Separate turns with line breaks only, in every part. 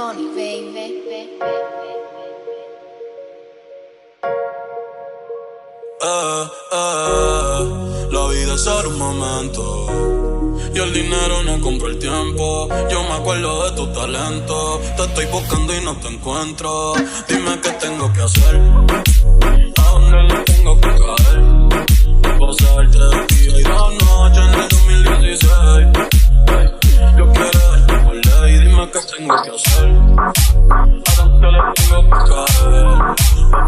Sony, baby.
La vida es solo un momento y el dinero no compra el tiempo. Yo me acuerdo de tu talento. Te estoy buscando y no te encuentro. Dime qué tengo que hacer, a dónde le tengo que caer. Pasarte de día y de noche en el 2016. Yo quiero darte por ley. Dime qué tengo que hacer, a dónde le tengo que caer.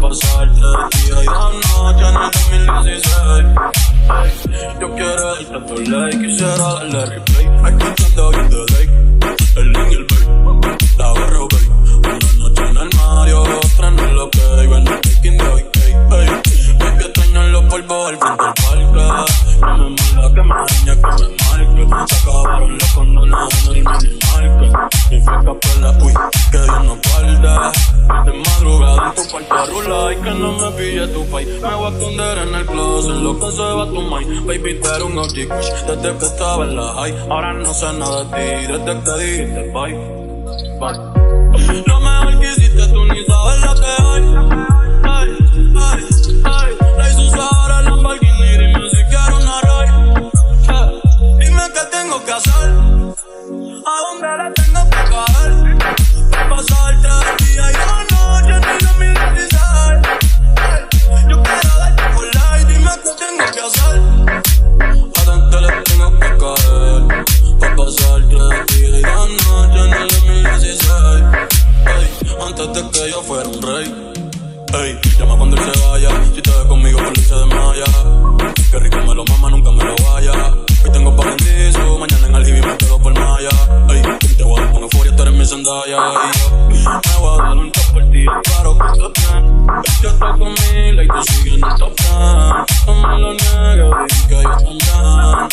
Pasarte de día y de noche en el 2016. Yo quiero darte por ley. Quisiera darle replay. Hay cantando in the lake, el link y el bait. La barro, babe. Una noche en el Mario, otra en el OK. Ven el taking de hoy, baby, extraño los polvos al frente del parque. No me mola que me daña, que me marque. Se acabaron los condones en el minimarket. Mi flaca pela, uy, que Dios no guarde. De madrugada en tu cuarto rula y que no me pille tu pay. Me voy a esconder en el closet, en lo que se va tu mind. Baby, tú eres un OG kush desde que estaba en la high. Ahora no sé nada de ti, desde que dijiste bye, bye. Lo mejor que hiciste tú ni sabes lo que hay. Ay, ay, ay. La hizo usar el Lamborghini, dime si quiero una ride. Dime qué tengo que hacer, a dónde le tengo que caer. Pasarte de día y de noche en el 2016. Yo quiero darte por ley, dime qué tengo que hacer, a dónde le tengo que caer. Pa' pasarte de día y de noche en el 2016. Antes de que yo fuera un rey. Ey, llama cuando él se vaya. Si te ves conmigo, por él se desmaya. Qué rico me lo mama, nunca me lo vaya. Hoy tengo pa' bendizo, mañana en Aljibi me quedo por Maya. Ey, te voy a dar con euforia, tú eres mi Zendaya. Y yo me voy a dar un top por ti, claro que estás bien. Yo estoy con Mila y tú sigues en el top 10. No me lo niegues, dije que yo también.